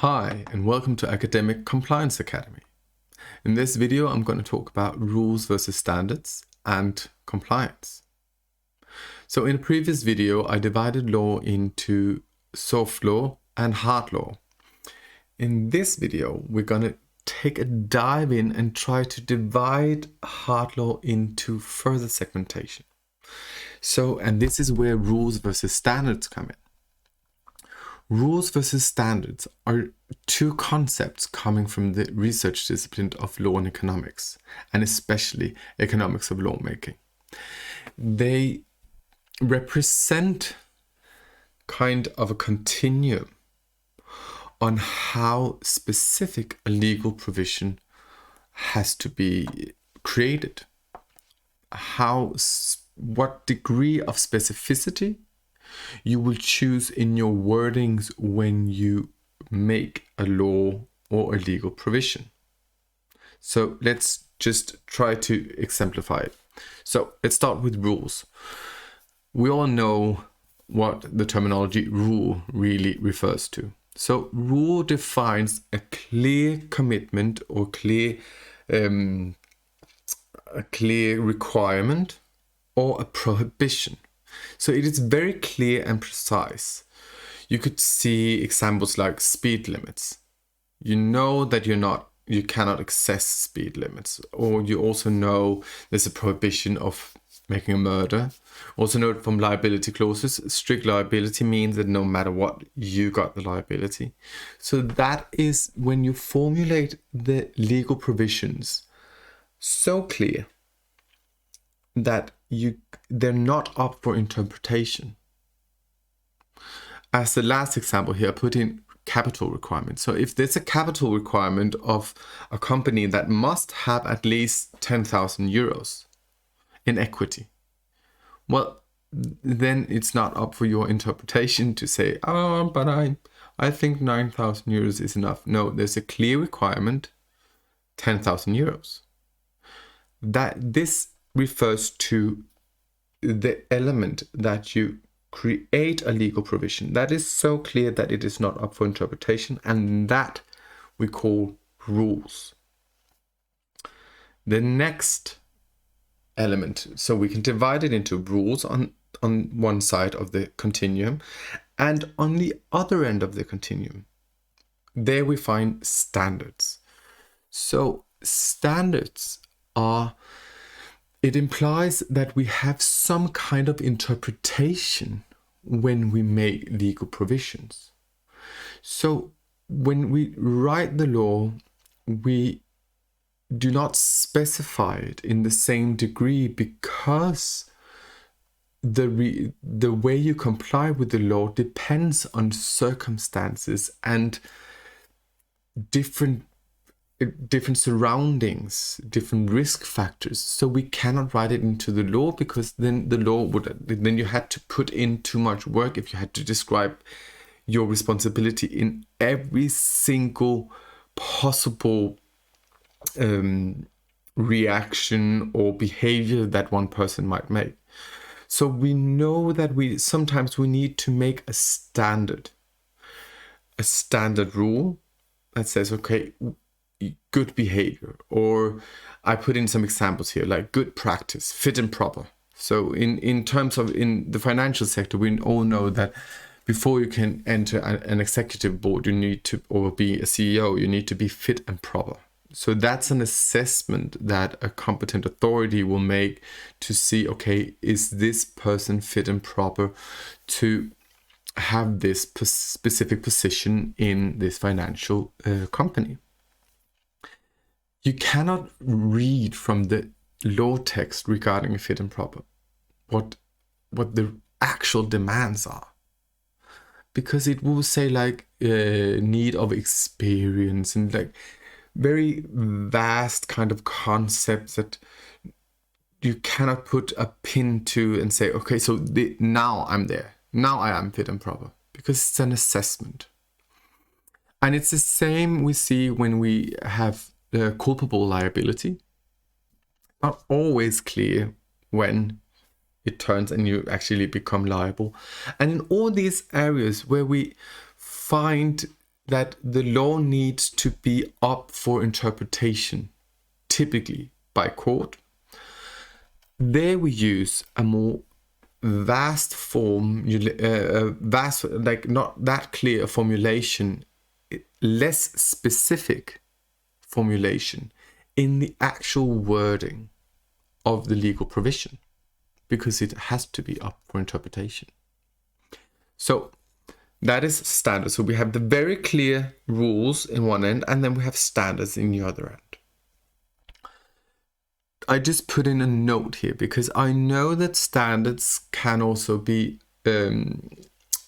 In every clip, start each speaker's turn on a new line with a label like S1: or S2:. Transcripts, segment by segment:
S1: Hi, and welcome to Academic Compliance Academy. In this video, I'm going to talk about rules versus standards and compliance. So in a previous video, I divided law into soft law and hard law. In this video, we're going to take a dive in and try to divide hard law into further segmentation. And this is where rules versus standards come in. Rules versus standards are two concepts coming from the research discipline of law and economics, and especially economics of lawmaking. They represent kind of a continuum on how specific a legal provision has to be created, what degree of specificity you will choose in your wordings when you make a law or a legal provision. So let's just try to exemplify it. So let's start with rules. We all know what the terminology rule really refers to. So rule defines a clear commitment or a clear requirement or a prohibition. So it is very clear and precise. You could see examples like speed limits. You know that you cannot excess speed limits, or you also know there's a prohibition of making a murder. Also note from liability clauses, strict liability means that no matter what, you got the liability. So that is when you formulate the legal provisions so clear that they're not up for interpretation. As the last example here, I put in capital requirements. So if there's a capital requirement of a company that must have at least 10,000 euros in equity, well, then it's not up for your interpretation to say, but I think 9,000 euros is enough. No, there's a clear requirement, 10,000 euros. This refers to the element that you create a legal provision that is so clear that it is not up for interpretation, and that we call rules. The next element, so we can divide it into rules on one side of the continuum, and on the other end of the continuum, there we find standards. So standards it implies that we have some kind of interpretation when we make legal provisions. So when we write the law, we do not specify it in the same degree because the way you comply with the law depends on circumstances and different surroundings, different risk factors. So we cannot write it into the law because then then you had to put in too much work if you had to describe your responsibility in every single possible reaction or behavior that one person might make. So we know that sometimes we need to make a standard rule that says, okay, good behavior, or I put in some examples here like good practice, fit and proper. So in terms of in the financial sector, we all know that before you can enter an executive board, you need to, or be a CEO, you need to be fit and proper. So that's an assessment that a competent authority will make to see, okay, is this person fit and proper to have this specific position in this financial company. You cannot read from the law text regarding fit and proper what the actual demands are, because it will say like need of experience and like very vast kind of concepts that you cannot put a pin to and say, okay, so now I'm there, now I am fit and proper, because it's an assessment. And it's the same we see when we have culpable liability. Not always clear when it turns and you actually become liable. And in all these areas where we find that the law needs to be up for interpretation, typically by court. There we use a more vast like not that clear formulation, less specific formulation in the actual wording of the legal provision, because it has to be up for interpretation. So that is standard. So we have the very clear rules in one end, and then we have standards in the other end. I just put in a note here because I know that standards can also be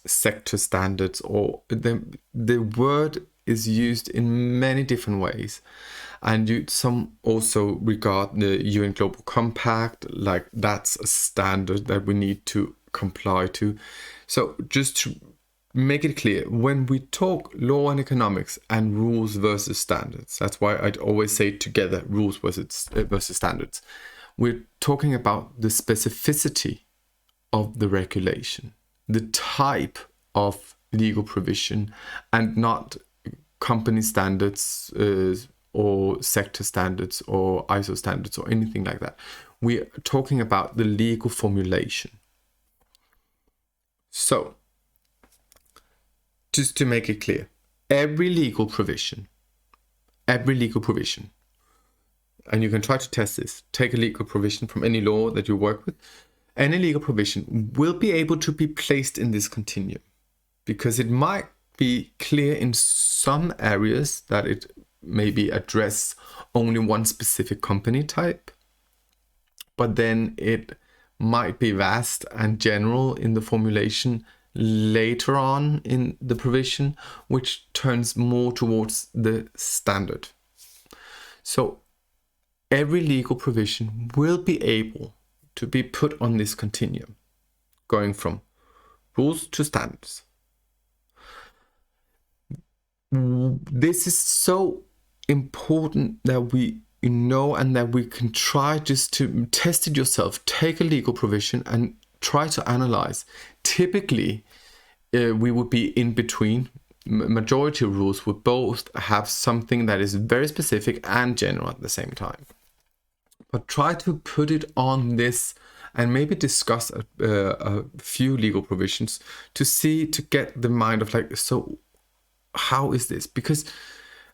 S1: sector standards, or the word is used in many different ways. And some also regard the UN Global Compact, like that's a standard that we need to comply to. So just to make it clear, when we talk law and economics and rules versus standards, that's why I'd always say together, rules versus standards. We're talking about the specificity of the regulation, the type of legal provision, and not company standards or sector standards or ISO standards or anything like that. We're talking about the legal formulation. So, just to make it clear, every legal provision, and you can try to test this, take a legal provision from any law that you work with, any legal provision will be able to be placed in this continuum, because it might be clear in some areas that it maybe address only one specific company type, but then it might be vast and general in the formulation later on in the provision, which turns more towards the standard. So every legal provision will be able to be put on this continuum, going from rules to standards. This is so important that we know, and that we can try just to test it yourself. Take a legal provision and try to analyze. Typically, we would be in between. Majority of rules would both have something that is very specific and general at the same time. But try to put it on this and maybe discuss a few legal provisions to get the mind of like, so how is this? Because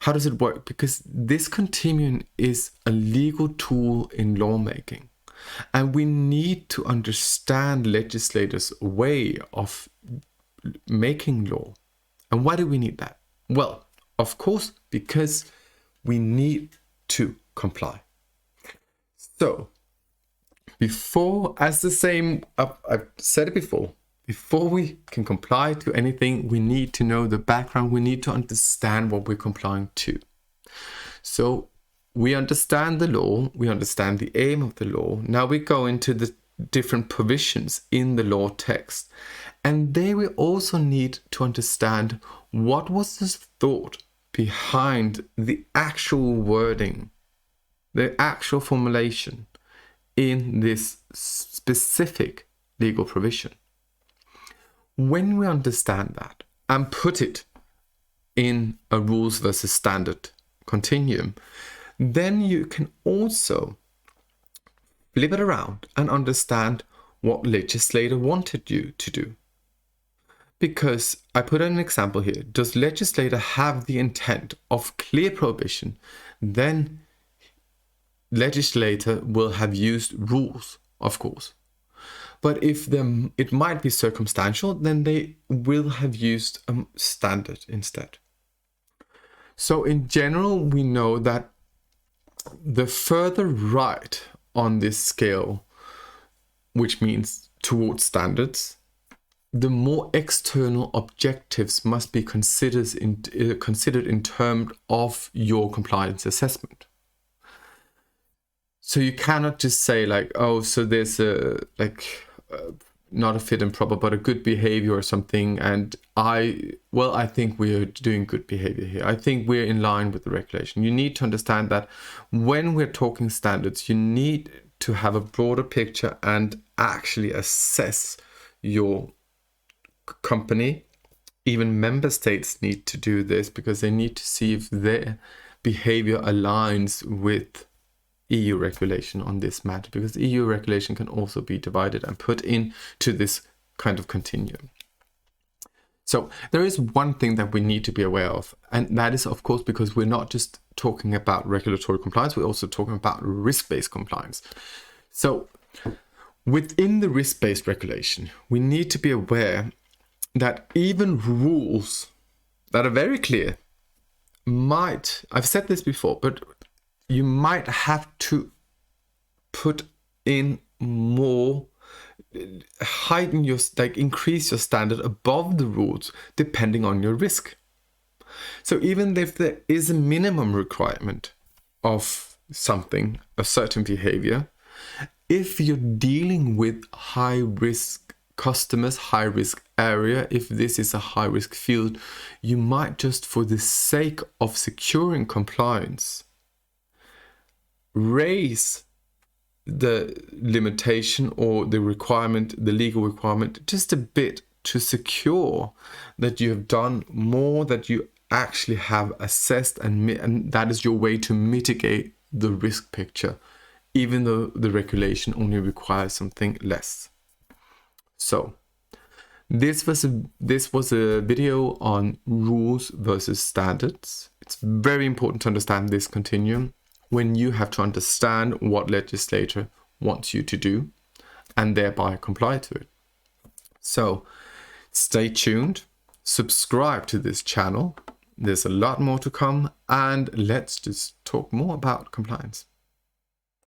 S1: how does it work? Because this continuum is a legal tool in lawmaking. And we need to understand legislators' way of making law. And why do we need that? Well, of course, because we need to comply. So, I've said it before, before we can comply to anything, we need to know the background. We need to understand what we're complying to. So we understand the law, we understand the aim of the law. Now we go into the different provisions in the law text. And there we also need to understand what was the thought behind the actual wording, the actual formulation in this specific legal provision. When we understand that and put it in a rules versus standard continuum, then you can also flip it around and understand what legislator wanted you to do. Because I put an example here. Does legislator have the intent of clear prohibition? Then legislator will have used rules, of course. But if it might be circumstantial, then they will have used a standard instead. So in general, we know that the further right on this scale, which means towards standards, the more external objectives must be considered in terms of your compliance assessment. So you cannot just say like, oh, so there's not a fit and proper, but a good behavior or something. And I think we're doing good behavior here. I think we're in line with the regulation. You need to understand that when we're talking standards, you need to have a broader picture and actually assess your company even member states need to do this because they need to see if their behavior aligns with EU regulation on this matter, because EU regulation can also be divided and put into this kind of continuum. So there is one thing that we need to be aware of, and that is, of course, because we're not just talking about regulatory compliance, we're also talking about risk-based compliance. So within the risk-based regulation, we need to be aware that even rules that are very clear might, I've said this before, but you might have to put in more, heighten your, increase your standard above the rules depending on your risk. So even if there is a minimum requirement of something, a certain behavior, if you're dealing with high risk customers, high risk area, if this is a high risk field, you might just, for the sake of securing compliance, raise the limitation or the requirement, the legal requirement, just a bit to secure that you have done more, that you actually have assessed, and that is your way to mitigate the risk picture, even though the regulation only requires something less. So this was a video on rules versus standards. It's very important to understand this continuum when you have to understand what legislator wants you to do and thereby comply to it. So stay tuned, subscribe to this channel. There's a lot more to come, and let's just talk more about compliance.